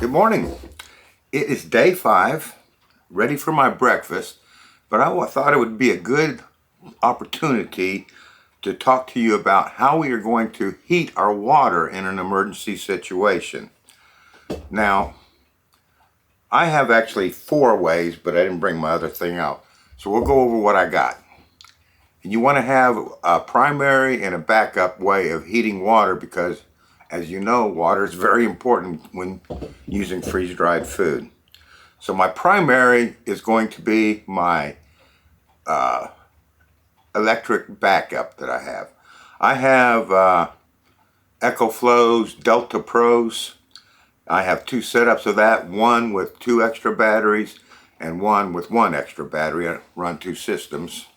Good morning. It is day 5, ready for my breakfast, but I thought it would be a good opportunity to talk to you about how we are going to heat our water in an emergency situation. Now, I have actually 4 ways, but I didn't bring my other thing out. So we'll go over what I got. And you want to have a primary and a backup way of heating water because, as you know, water is very important when using freeze-dried food. So my primary is going to be my electric backup that I have. I have EcoFlow's Delta Pros. I have 2 setups of that, one with 2 extra batteries and one with 1 extra battery. I run 2 systems.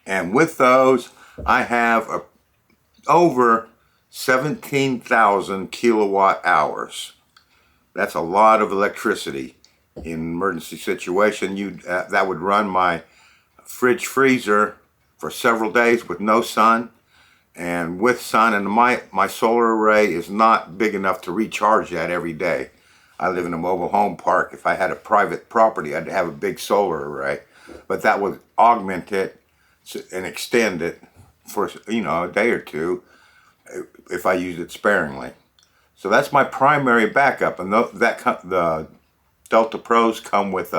And with those, I have over 17,000 kilowatt hours. That's a lot of electricity. In an emergency situation, that would run my fridge freezer for several days with no sun. And with sun, and my solar array is not big enough to recharge that every day. I live in a mobile home park. If I had a private property, I'd have a big solar array. But that would augment it and extend it for a day or 2 if I use it sparingly. So that's my primary backup, and the Delta Pros come with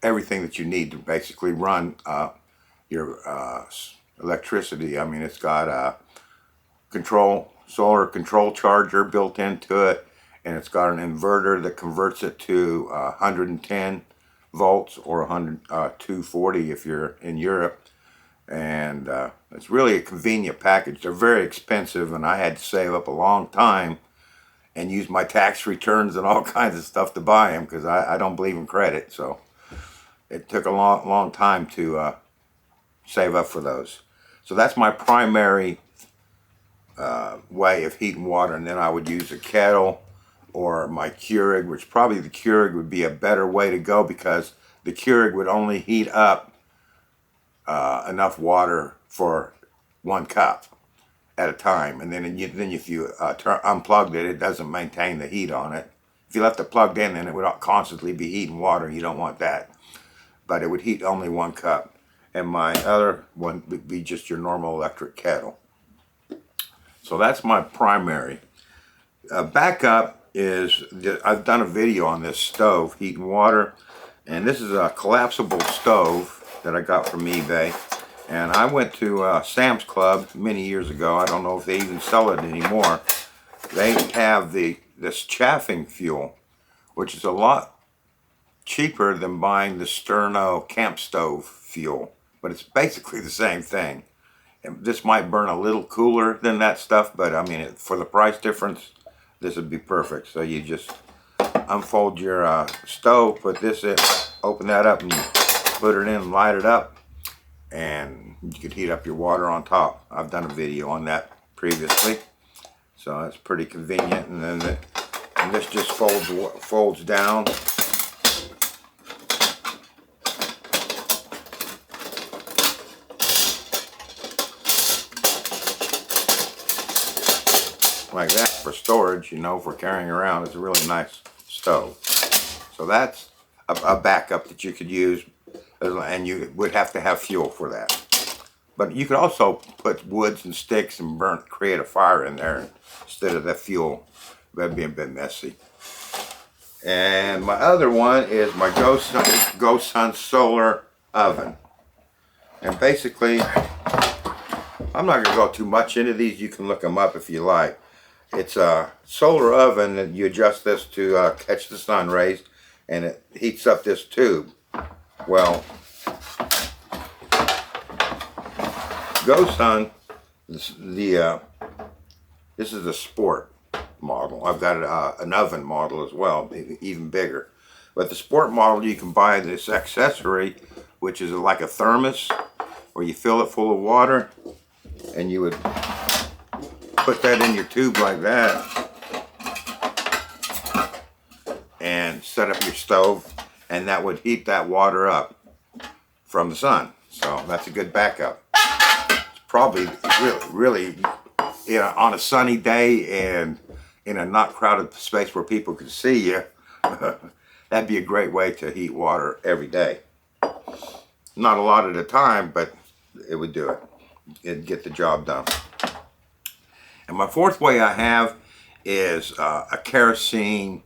everything that you need to basically run your electricity. I mean, it's got a solar control charger built into it, and it's got an inverter that converts it to 110 volts or 240 if you're in Europe. And it's really a convenient package. They're very expensive, and I had to save up a long time and use my tax returns and all kinds of stuff to buy them because I don't believe in credit. So it took a long time to save up for those. So that's my primary way of heating water, and then I would use a kettle or my Keurig, which probably the Keurig would be a better way to go because the Keurig would only heat up enough water for 1 cup at a time, and then if you unplugged it, it doesn't maintain the heat on it. If you left it plugged in, then it would constantly be heating water. You don't want that, but it would heat only 1 cup. And my other one would be just your normal electric kettle. So that's my primary. Backup is, I've done a video on this stove, heating water, and this is a collapsible stove that I got from eBay. And I went to Sam's Club many years ago. I don't know if they even sell it anymore. They have this chaffing fuel, which is a lot cheaper than buying the Sterno camp stove fuel, but it's basically the same thing. And this might burn a little cooler than that stuff, but I mean, for the price difference, this would be perfect. So you just unfold your stove, put this in, open that up, and put it in and light it up, and you could heat up your water on top. I've done a video on that previously, so that's pretty convenient. And then this just folds down. Like that for storage, for carrying around. It's a really nice stove. So that's a backup that you could use, and you would have to have fuel for that. But you could also put woods and sticks and create a fire in there instead of the fuel. That'd be a bit messy. And my other one is my GoSun solar oven. And basically, I'm not going to go too much into these. You can look them up if you like. It's a solar oven, and you adjust this to catch the sun rays, and it heats up this tube. Well, GoSun, this is the sport model. I've got an oven model as well, even bigger. But the sport model, you can buy this accessory, which is like a thermos, where you fill it full of water, and you would put that in your tube like that, and set up your stove, and that would heat that water up from the sun. So that's a good backup. It's probably really on a sunny day and in a not crowded space where people can see you, that'd be a great way to heat water every day. Not a lot at a time, but it would do it. It'd get the job done. And my fourth way I have is a kerosene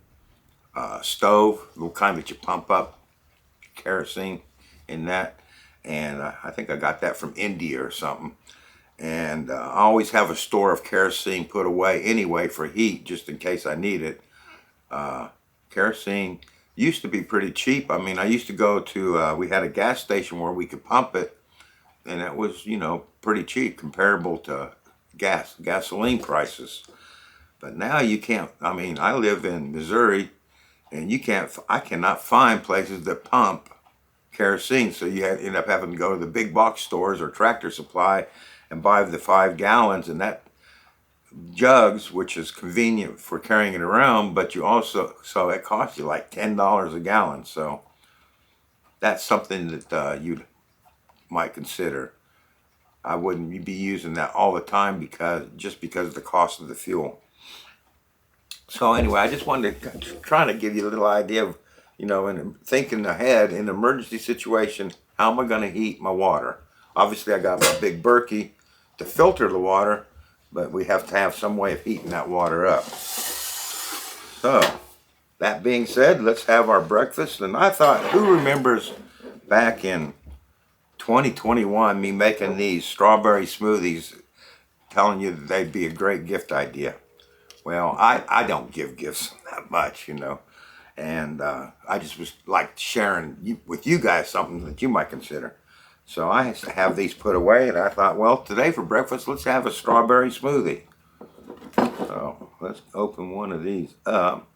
stove, the kind that you pump up kerosene in that. And I think I got that from India or something. And I always have a store of kerosene put away anyway for heat, just in case I need it. Kerosene used to be pretty cheap. I mean, I used to go to, we had a gas station where we could pump it, and it was, you know, pretty cheap, comparable to gasoline prices. But now you can't. I mean, I live in Missouri, and I cannot find places that pump kerosene. So you end up having to go to the big box stores or Tractor Supply and buy the 5 gallons, and that jugs, which is convenient for carrying it around, but you also, so it costs you like $10 a gallon. So that's something that you might consider. I wouldn't be using that all the time because of the cost of the fuel. So anyway, I just wanted to try to give you a little idea of, you know, and thinking ahead in an emergency situation, how am I going to heat my water? Obviously, I got my big Berkey to filter the water, but we have to have some way of heating that water up. So, that being said, let's have our breakfast. And I thought, who remembers back in 2021 me making these strawberry smoothies, telling you that they'd be a great gift idea? Well, I don't give gifts that much, you know. And I just was like sharing with you guys something that you might consider. So I have these put away, and I thought, well, today for breakfast, let's have a strawberry smoothie. So let's open one of these up.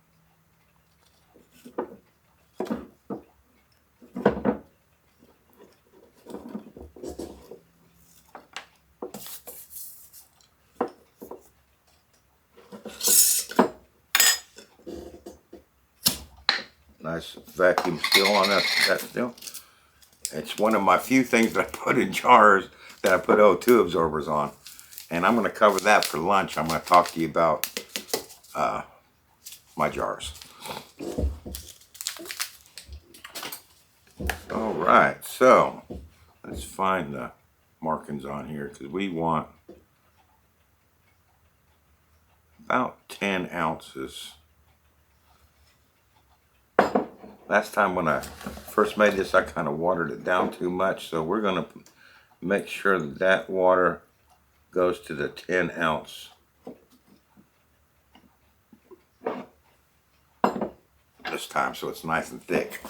Nice vacuum seal on that still. It's one of my few things that I put in jars that I put O2 absorbers on. And I'm going to cover that for lunch. I'm going to talk to you about my jars. All right, so let's find the markings on here because we want about 10 ounces. Last time when I first made this, I kind of watered it down too much, so we're going to make sure that that water goes to the 10 ounce. This time, so it's nice and thick,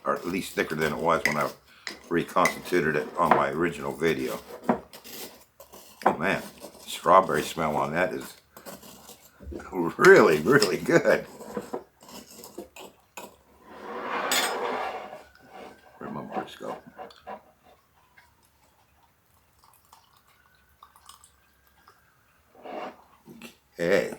or at least thicker than it was when I reconstituted it on my original video. Oh man, the strawberry smell on that is really, really good. Where'd my marks go? Okay.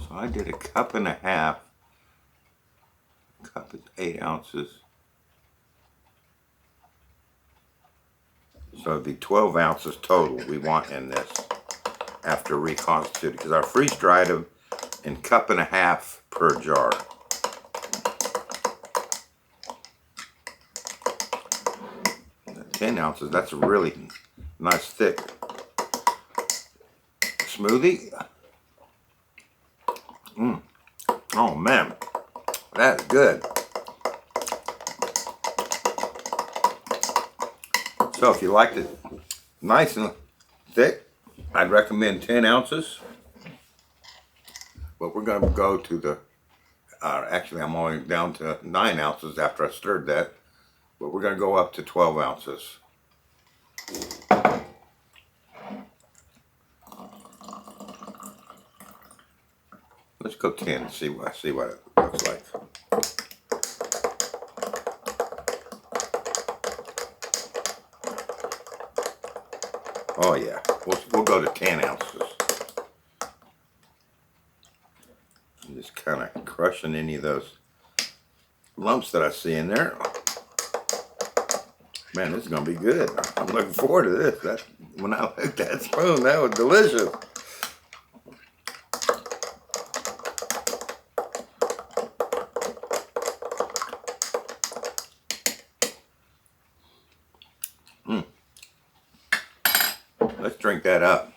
So I did a cup and a half. Cup is 8 ounces. So it'd be 12 ounces total we want in this after reconstituted, because I freeze dried them in cup and a half per jar. 10 ounces. That's a really nice thick smoothie. Oh man, that's good. So if you liked it nice and thick, I'd recommend 10 ounces. But we're going to go to the, actually I'm only down to 9 ounces after I stirred that. But we're going to go up to 12 ounces. Let's go 10 and see what it looks like. Oh yeah, we'll go to 10 ounces. I'm just kind of crushing any of those lumps that I see in there. Man, this is gonna be good. I'm looking forward to this. When I licked that spoon, that was delicious. Let's drink that up.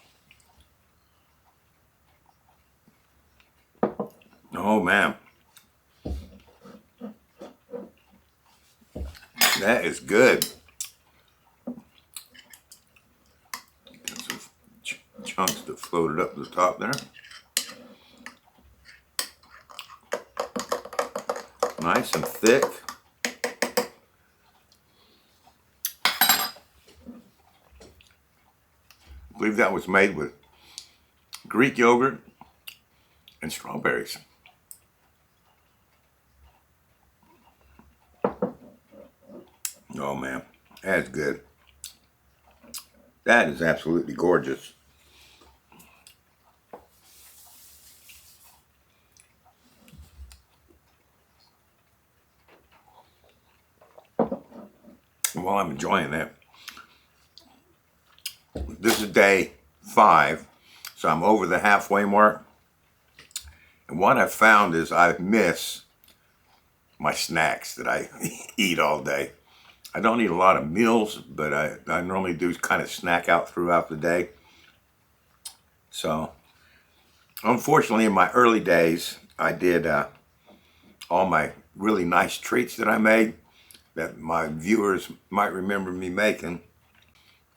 Oh man, that is good. Got some chunks that floated up to the top there. Nice and thick. I believe that was made with Greek yogurt and strawberries. Oh man, that's good. That is absolutely gorgeous. Well, I'm enjoying that. This is day 5, so I'm over the halfway mark. And what I've found is I miss my snacks that I eat all day. I don't eat a lot of meals, but I normally do kind of snack out throughout the day. So, unfortunately, in my early days, I did all my really nice treats that I made that my viewers might remember me making.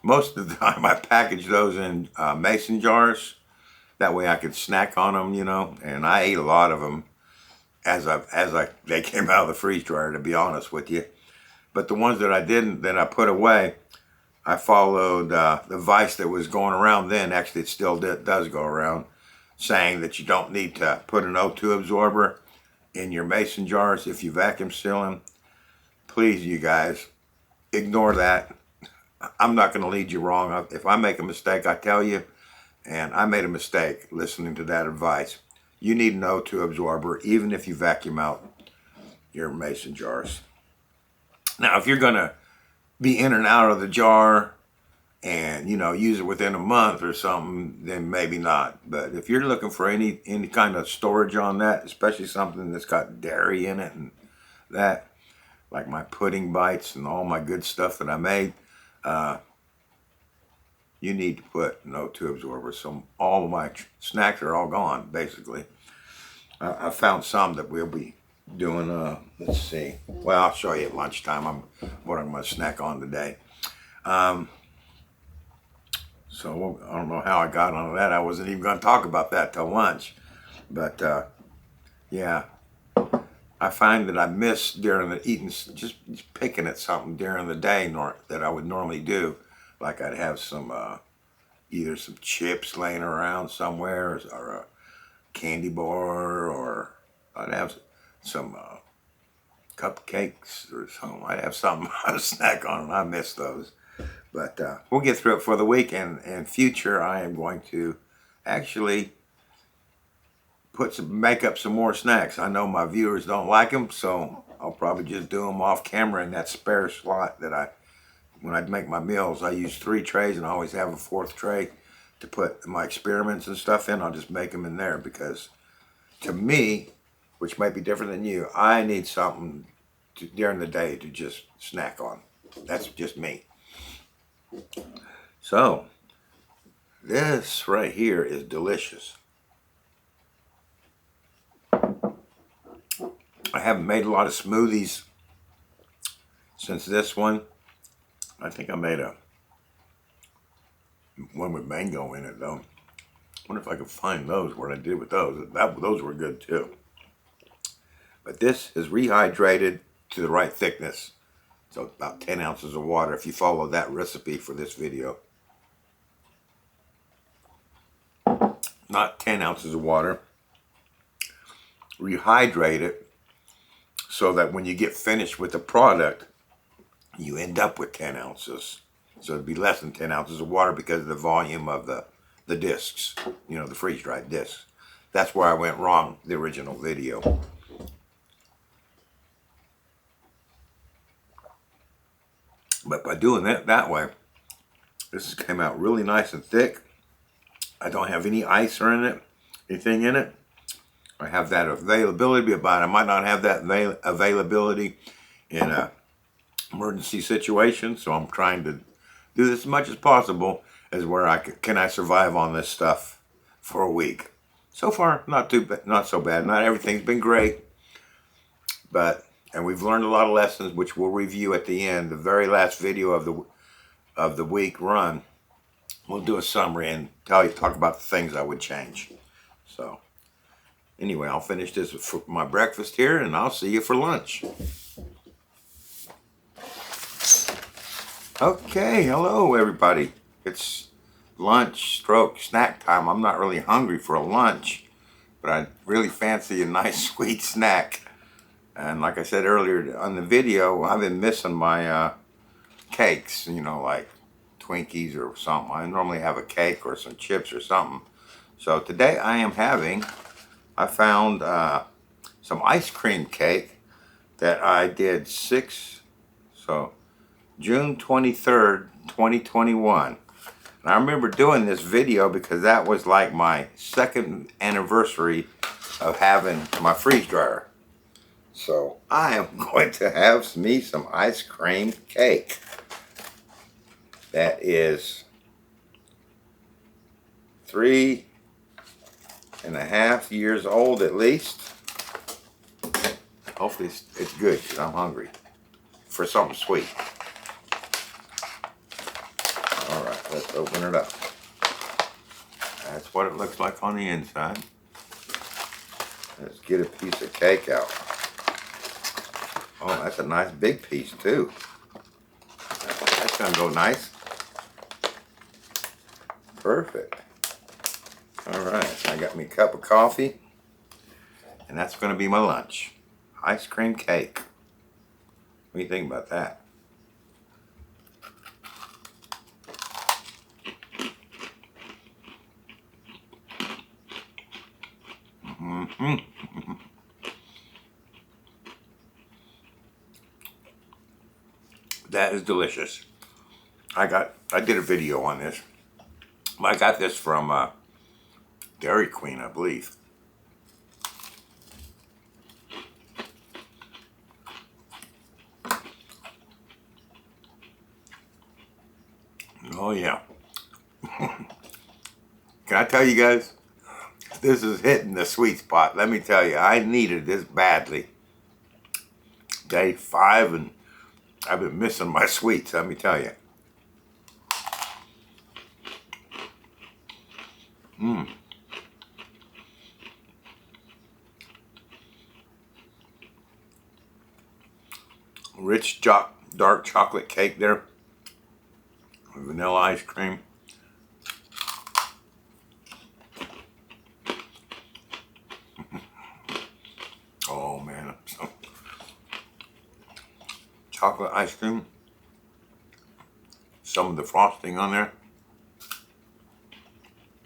Most of the time, I packaged those in mason jars. That way I could snack on them, you know, and I ate a lot of them they came out of the freeze dryer, to be honest with you. But the ones that I didn't, that I put away, I followed the advice that was going around then. Actually, it still does go around, saying that you don't need to put an O2 absorber in your mason jars if you vacuum seal them. Please, you guys, ignore that. I'm not going to lead you wrong. If I make a mistake, I tell you, and I made a mistake listening to that advice. You need an O2 absorber, even if you vacuum out your mason jars. Now, if you're going to be in and out of the jar and, you know, use it within a month or something, then maybe not. But if you're looking for any kind of storage on that, especially something that's got dairy in it and that, like my pudding bites and all my good stuff that I made, you need to put an O2 absorber. So all of my snacks are all gone, basically. I found some that we'll be doing, let's see. Well, I'll show you at lunchtime what I'm going to snack on today. So I don't know how I got onto that. I wasn't even going to talk about that till lunch. But yeah, I find that I miss during the eating, just picking at something during the day that I would normally do. Like I'd have some, either some chips laying around somewhere or a candy bar, or I'd have some cupcakes or something. I'd have something to snack on, and I miss those. But we'll get through it for the week, and in future I am going to actually make up some more snacks. I know my viewers don't like them, so I'll probably just do them off camera in that spare slot that when I make my meals, I use 3 trays, and I always have a 4th tray to put my experiments and stuff in. I'll just make them in there because, to me, which might be different than you, I need something during the day to just snack on. That's just me. So, this right here is delicious. I haven't made a lot of smoothies since this one. I think I made one with mango in it though. I wonder if I could find those, what I did with those. Those were good too. But this is rehydrated to the right thickness. So about 10 ounces of water if you follow that recipe for this video. Not 10 ounces of water. Rehydrate it so that when you get finished with the product, you end up with 10 ounces. So it'd be less than 10 ounces of water because of the volume of the discs, you know, the freeze-dried discs. That's where I went wrong, the original video. But by doing it that way, this came out really nice and thick. I don't have any ice or anything in it. I have that availability, but I might not have that availability in a emergency situation. So I'm trying to do this as much as possible as where can I survive on this stuff for a week. So far, not so bad. Not everything's been great, and we've learned a lot of lessons, which we'll review at the end. The very last video of the week run, we'll do a summary and talk about the things I would change. So anyway, I'll finish this for my breakfast here, and I'll see you for lunch. Okay, hello everybody. It's lunch stroke snack time. I'm not really hungry for a lunch, but I really fancy a nice sweet snack. And like I said earlier on the video, I've been missing my cakes, you know, like Twinkies or something. I normally have a cake or some chips or something. So today I found some ice cream cake that I did June 23rd, 2021. And I remember doing this video because that was like my second anniversary of having my freeze dryer. So I am going to have me some ice cream cake that is 3.5 years old at least. Hopefully it's good because I'm hungry for something sweet. All right, let's open it up. That's what it looks like on the inside. Let's get a piece of cake out. Oh, that's a nice big piece too. That's gonna go nice. Perfect. All right, I got me a cup of coffee, and that's gonna be my lunch. Ice cream cake. What do you think about that? That is delicious. I did a video on this. I got this from Dairy Queen, I believe. Oh yeah. Can I tell you guys? This is hitting the sweet spot. Let me tell you, I needed this badly. Day 5 and I've been missing my sweets, let me tell you. Rich dark chocolate cake there. Vanilla ice cream. Oh man, chocolate ice cream. Some of the frosting on there.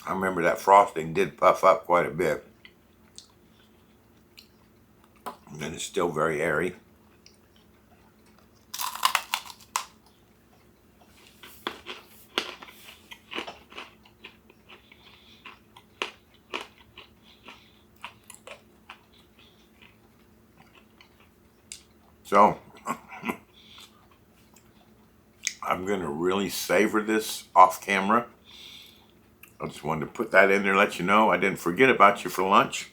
I remember that frosting did puff up quite a bit. And it's still very airy. So, I'm going to really savor this off camera. I just wanted to put that in there, let you know I didn't forget about you for lunch.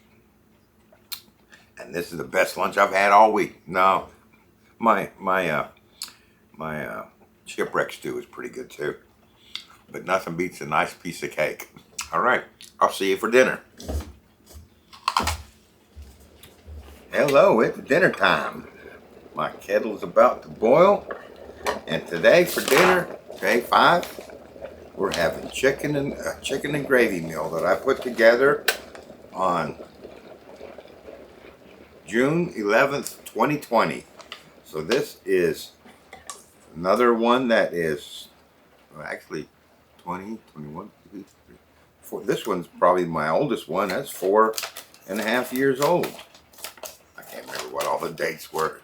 And this is the best lunch I've had all week. No, my shipwreck stew is pretty good too. But nothing beats a nice piece of cake. All right, I'll see you for dinner. Hello, it's dinner time. My kettle's about to boil. And today for dinner, day 5, we're having chicken and gravy meal that I put together on June 11th, 2020. So this is another one that is, well, actually 20, 21, 22, 4. This one's probably my oldest one. That's 4.5 years old. I can't remember what all the dates were.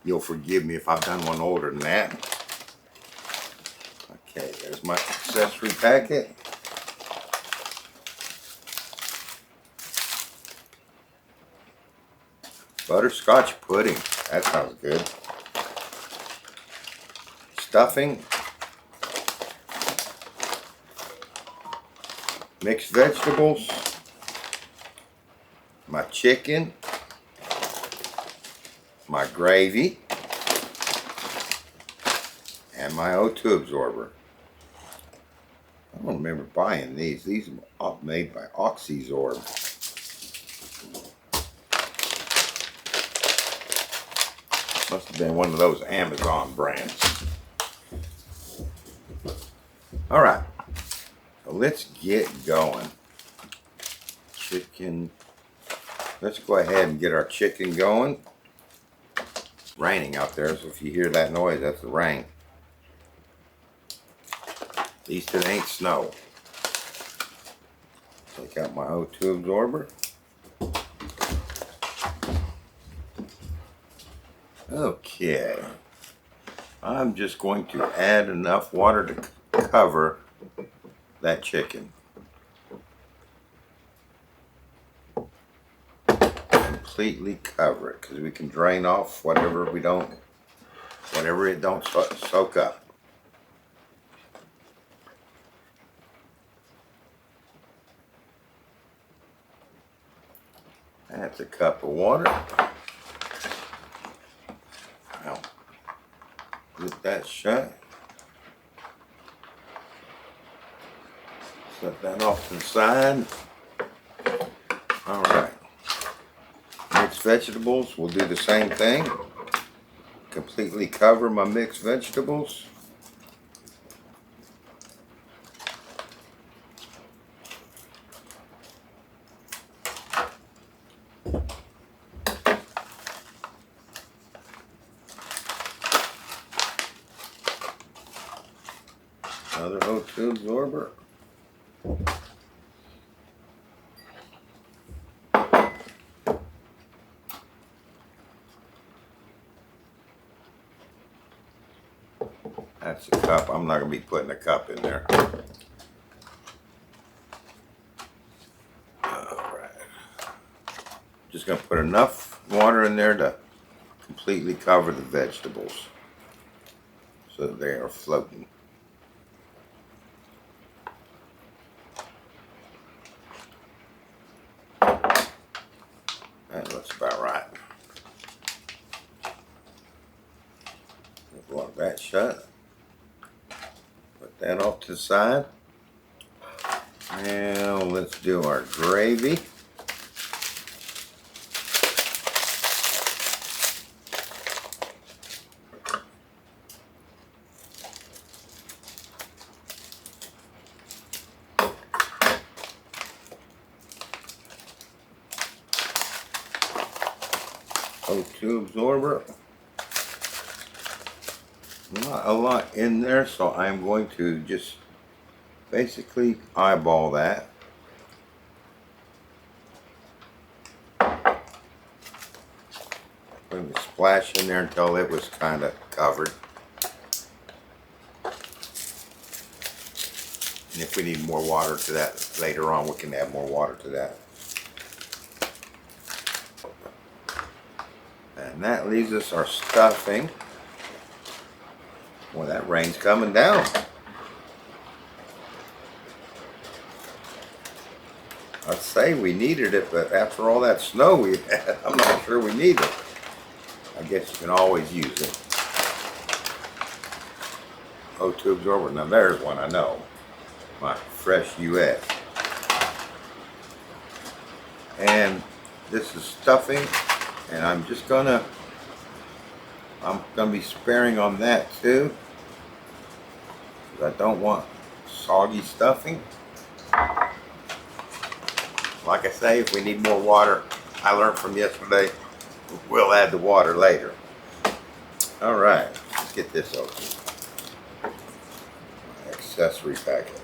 You'll forgive me if I've done one older than that. Okay, there's my accessory packet. Butterscotch pudding. That sounds good. Stuffing. Mixed vegetables. My chicken. My gravy. And my O2 absorber. I don't remember buying these. These are made by Oxysorb. Must have been one of those Amazon brands. All right, so let's get going. Chicken. Let's go ahead and get our chicken going. It's raining out there, so if you hear that noise, that's the rain. At least it ain't snow. Take out my O2 absorber. Okay, I'm just going to add enough water to cover that chicken. Completely cover it, because we can drain off whatever it don't soak up. That's a cup of water. Now, put that shut. Set that off to the side. All right. Mixed vegetables, we'll do the same thing. Completely cover my mixed vegetables. Another O2 absorber. That's a cup. I'm not going to be putting a cup in there. Alright. Just going to put enough water in there to completely cover the vegetables so that they are floating. That looks about right. Lock that shut. Put that off to the side. Now let's do our gravy. O2 absorber. Not a lot in there, so I'm going to just basically eyeball that. Put a splash in there until it was kind of covered. And if we need more water to that later on, we can add more water to that. And that leaves us our stuffing. Well, that rain's coming down. I'd say we needed it, but after all that snow we had, I'm not sure we need it. I guess you can always use it. O2 absorber. Now there's one I know. My Fresh US. And this is stuffing, and I'm gonna be sparing on that too, because I don't want soggy stuffing. Like I say, if we need more water, I learned from yesterday, we'll add the water later. All right, let's get this open. Accessory packet.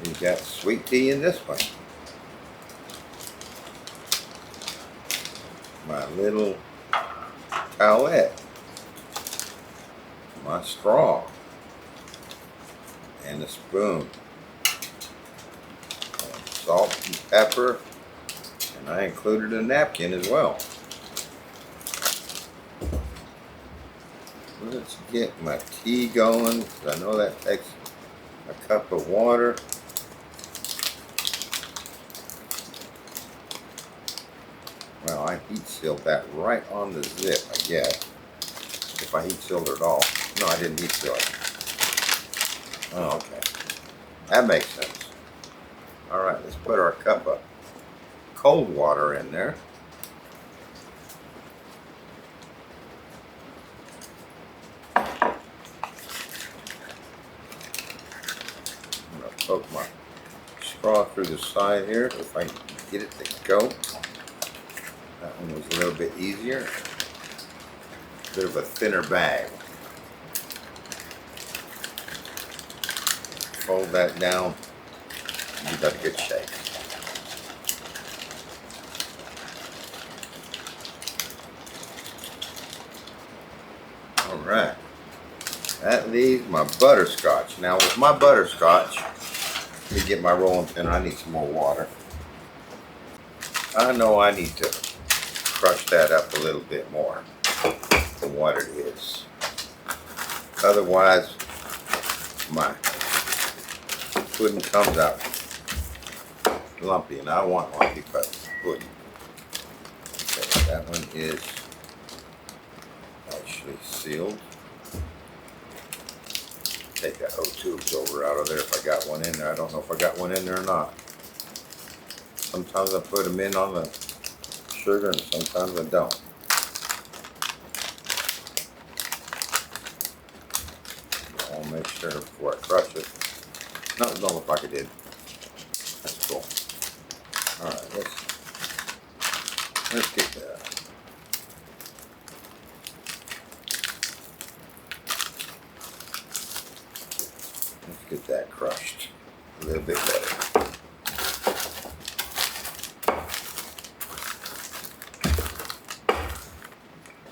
You got sweet tea in this one. My little towelette. My straw. And a spoon. And salt and pepper. And I included a napkin as well. Let's get my tea going, because I know that takes a cup of water. Well, I heat sealed that right on the zip, I guess. If I heat sealed it at all. No, I didn't heat seal it. Oh, okay. That makes sense. Alright, let's put our cup of cold water in there. I'm going to poke my straw through the side here if I can get it to go. That one was a little bit easier. Bit of a thinner bag. Fold that down. You got a good shape. All right. That leaves my butterscotch. Now with my butterscotch, let me get my rolling pin. I need some more water. I know I need to crush that up a little bit more than what it is. Otherwise, my pudding comes out lumpy, and I don't want lumpy pudding. Okay, that one is actually sealed. Take that O2 absorber out of there if I got one in there. I don't know if I got one in there or not. Sometimes I put them in on the sugar and sometimes I don't. I'll make sure before I crush it. No, it don't look like it did. That's cool. Alright, let's get that. Let's get that crushed a little bit better.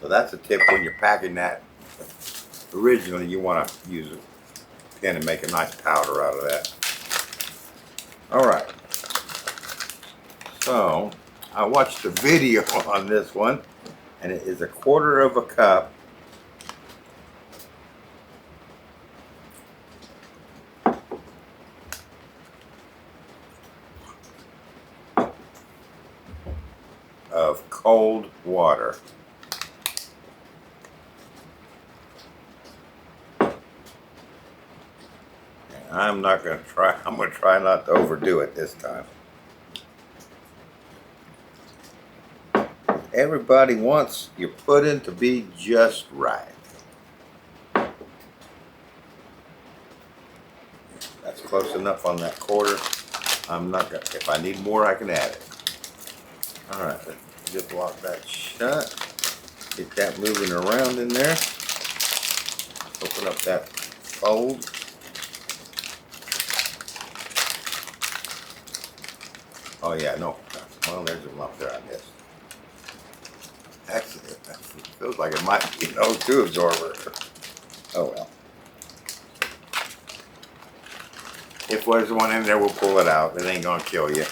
So that's a tip when you're packing that. Originally, you want to use a pen and make a nice powder out of that. All right. So I watched a video on this one, and it is 1/4 of a cup of cold water. I'm going to try not to overdo it this time. Everybody wants your pudding to be just right. That's close enough on that 1/4. I'm not going to, if I need more, I can add it. Alright, let's just lock that shut. Get that moving around in there. Open up that fold. Oh yeah, no. Well, there's a lump there I missed. Actually, it feels like it might be an O2 absorber. Oh well. If there's one in there, we'll pull it out. It ain't gonna kill you.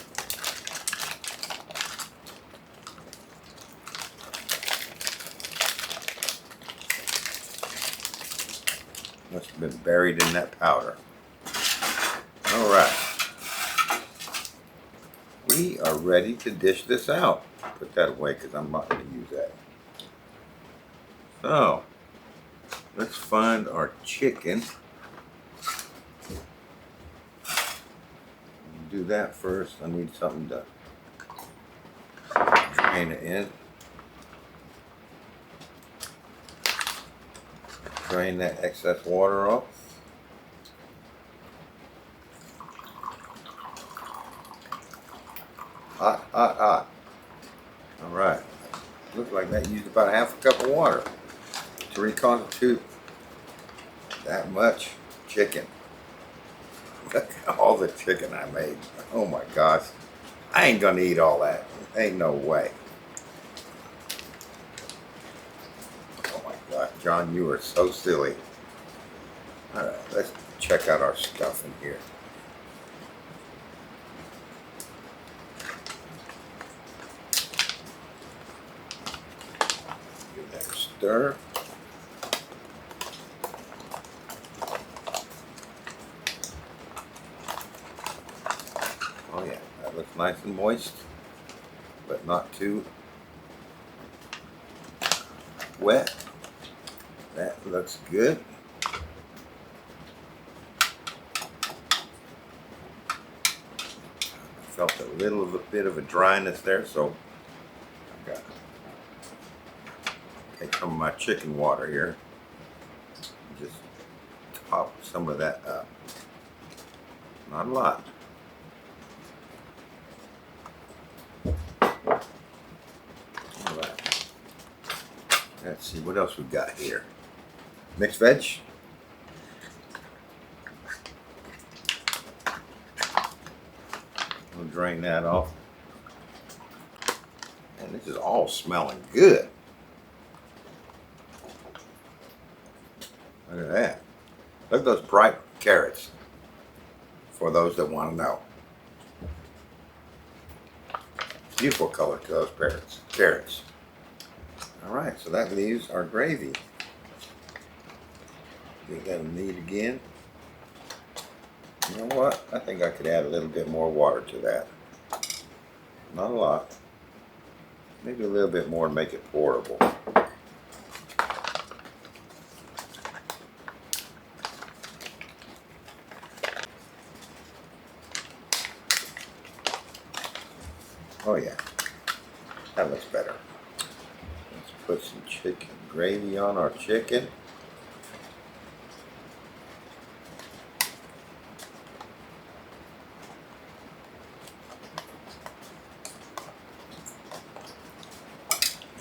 Must have been buried in that powder. All right. We are ready to dish this out. Put that away because I'm not going to use that. So, let's find our chicken. Do that first. I need something to drain it in. Drain that excess water off. Hot, hot, hot. All right. Looks like that used about half a cup of water to reconstitute that much chicken. Look at all the chicken I made. Oh my gosh. I ain't gonna eat all that. Ain't no way. Oh my God, John, you are so silly. All right, let's check out our stuff in here. Give that a stir. Oh yeah, that looks nice and moist, but not too wet. That looks good. Felt a little bit of a dryness there, so I got to take some of my chicken water here and just top some of that up. Not a lot. All right. Let's see what else we got here. Mixed veg. We'll drain that off. And this is all smelling good. Look at that. Look at those bright carrots, for those that want to know. Beautiful color to those carrots. All right, so that leaves our gravy. Get that neat again. You know what? I think I could add a little bit more water to that. Not a lot. Maybe a little bit more to make it pourable. Oh yeah, that looks better. Let's put some chicken gravy on our chicken.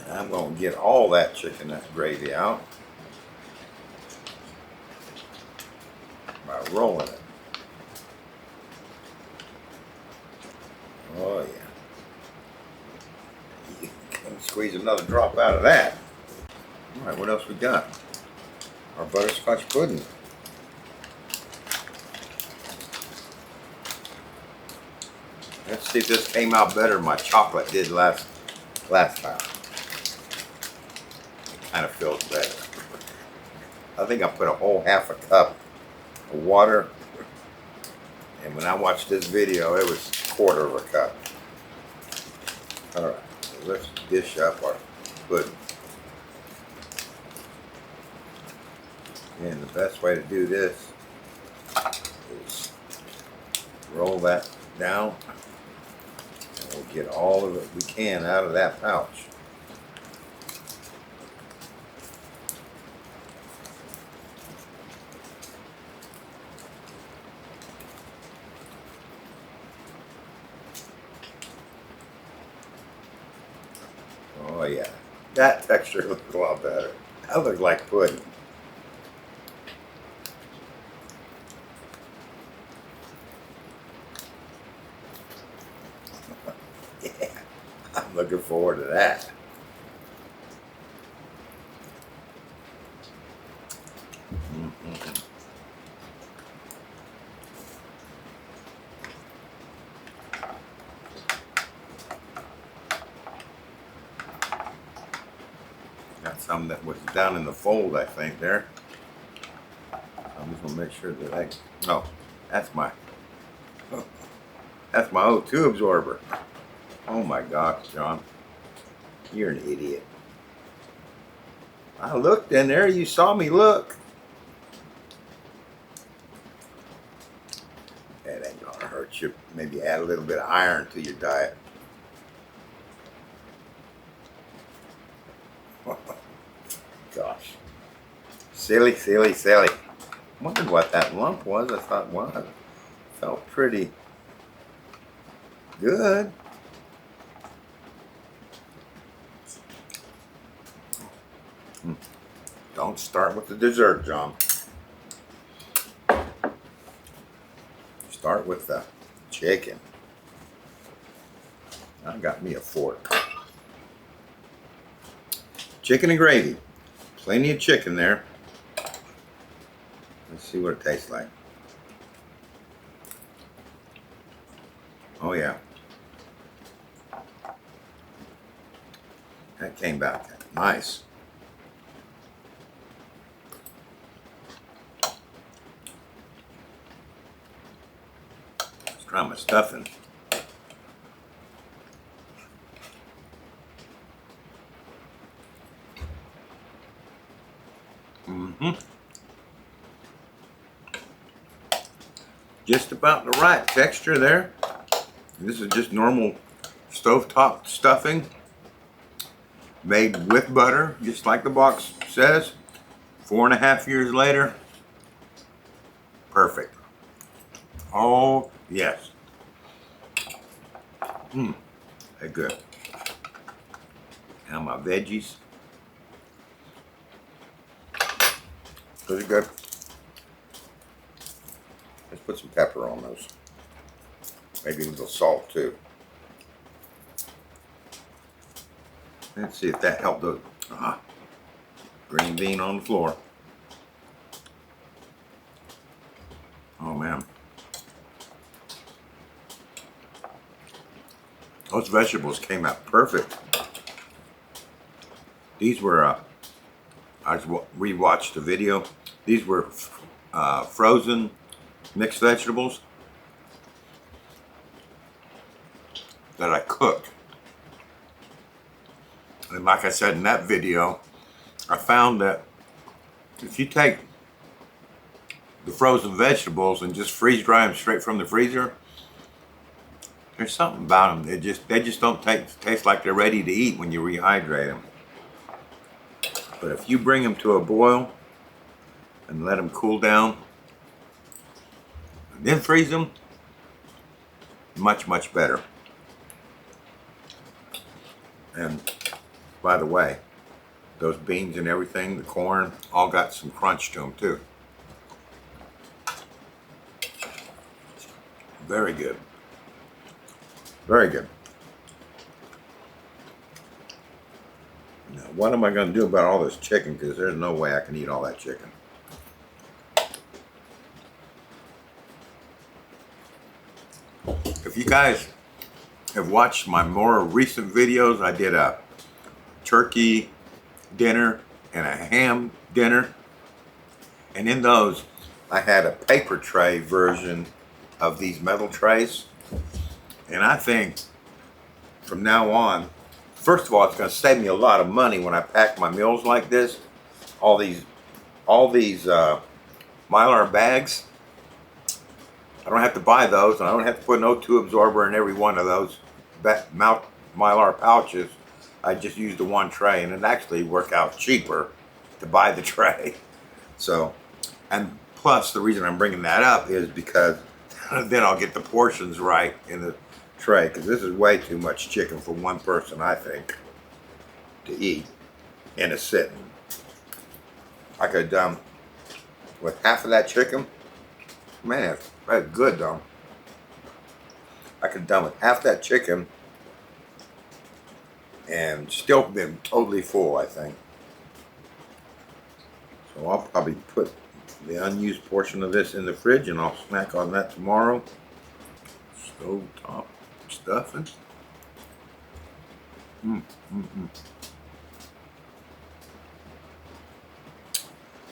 And I'm going to get all that chicken, that gravy out by rolling it. Oh yeah. Squeeze another drop out of that. All right, what else we got? Our butterscotch pudding. Let's see if this came out better than my chocolate did last time. It kind of feels better. I think I put a whole half a cup of water, and when I watched this video, it was a quarter of a cup. All right. Let's dish up our pudding. And the best way to do this is roll that down, and we'll get all of it we can out of that pouch. Oh yeah, that texture looks a lot better. That looks like pudding. Yeah, I'm looking forward to that. Got some that was down in the fold, I think, there. make sure that oh, that's my O2 absorber. Oh my gosh, John, you're an idiot. I looked in there, you saw me look. That ain't gonna hurt you. Maybe add a little bit of iron to your diet. Gosh. Silly, silly, silly. Wondered what that lump was. I thought, wow, it felt pretty good. Don't start with the dessert, John. Start with the chicken. I got me a fork. Chicken and gravy. Plenty of chicken there. Let's see what it tastes like. Oh yeah. That came back nice. Let's try my stuffing. Just about the right texture there. This is just normal stovetop stuffing made with butter, just like the box says. 4.5 years later, perfect. Oh yes. They're good. Now my veggies. Those are good. Let's put some pepper on those. Maybe a little salt too. Let's see if that helped those. Green bean on the floor. Oh man. Those vegetables came out perfect. These were, I just rewatched the video. These were frozen mixed vegetables that I cooked. And like I said in that video, I found that if you take the frozen vegetables and just freeze dry them straight from the freezer, there's something about them. They just don't taste like they're ready to eat when you rehydrate them. But if you bring them to a boil and let them cool down, and then freeze them, much, much better. And by the way, those beans and everything, the corn, all got some crunch to them too. Very good. Very good. Now, what am I going to do about all this chicken? Because there's no way I can eat all that chicken. If you guys have watched my more recent videos, I did a turkey dinner and a ham dinner. And in those, I had a paper tray version of these metal trays. And I think from now on, first of all, it's going to save me a lot of money when I pack my meals like this. All these Mylar bags. I don't have to buy those, and I don't have to put an O2 absorber in every one of those Mylar pouches. I just use the one tray, and it actually worked out cheaper to buy the tray. So, and plus the reason I'm bringing that up is because then I'll get the portions right in the tray, because this is way too much chicken for one person, I think, to eat in a sitting. I could with half of that chicken, man, that's good though. I could have done with half that chicken and still been totally full, I think. So I'll probably put the unused portion of this in the fridge and I'll snack on that tomorrow. Stove top stuffing.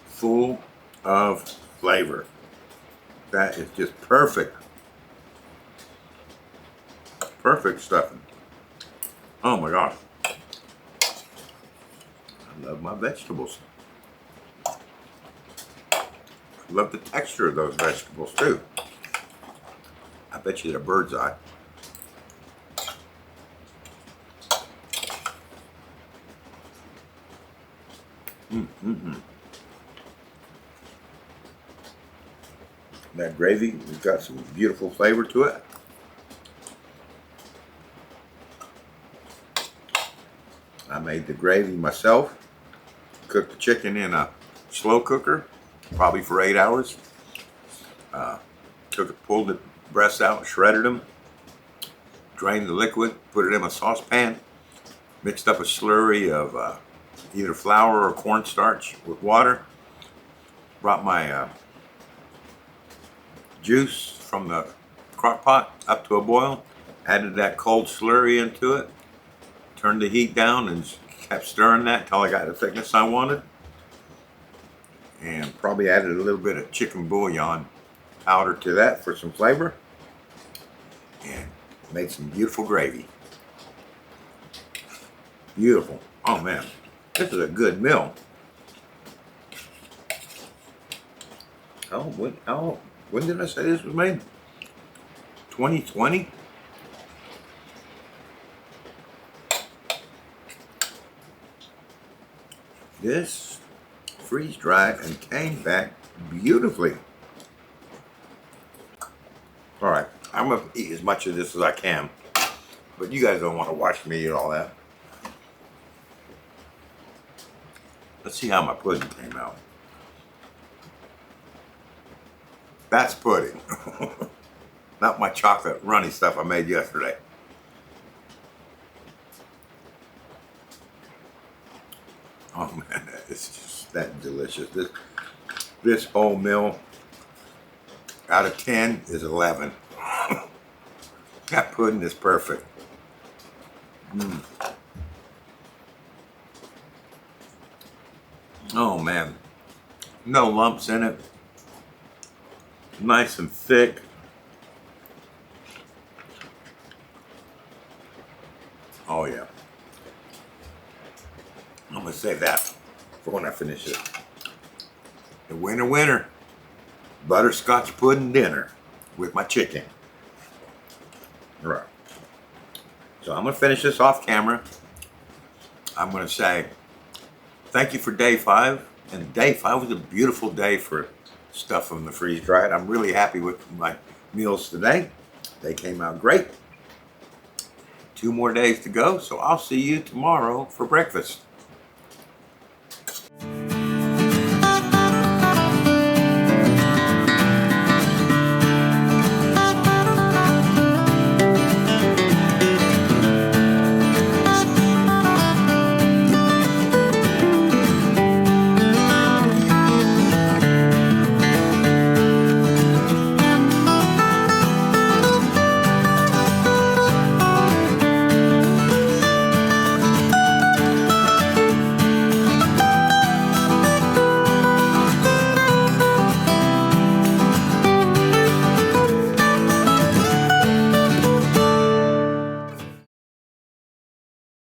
Full of flavor. That is just perfect. Perfect stuffing. Oh my gosh. I love my vegetables. I love the texture of those vegetables too. I bet you they're bird's eye. That gravy has got some beautiful flavor to it. I made the gravy myself. Cooked the chicken in a slow cooker, probably for 8 hours. Pulled the breasts out, shredded them, drained the liquid, put it in a saucepan, mixed up a slurry of either flour or cornstarch with water. Brought my juice from the crock pot up to a boil, added that cold slurry into it, turned the heat down and kept stirring that until I got the thickness I wanted. And probably added a little bit of chicken bouillon powder to that for some flavor. And made some beautiful gravy. Beautiful. Oh man, this is a good meal. When did I say this was made? 2020? This freeze dried and came back beautifully. All right, I'm gonna eat as much of this as I can, but you guys don't want to watch me eat all that. Let's see how my pudding came out. That's pudding. Not my chocolate runny stuff I made yesterday. Oh man, it's just that delicious. This whole meal out of 10 is 11. That pudding is perfect. Oh man, no lumps in it. Nice and thick. Oh yeah. I'm gonna save that for when I finish it. The winner, butterscotch pudding dinner with my chicken. All right. So I'm gonna finish this off camera. I'm gonna say thank you for day 5. And day 5 was a beautiful day for stuff from the freeze dried. I'm really happy with my meals today. They came out great. 2 more days to go, so I'll see you tomorrow for breakfast.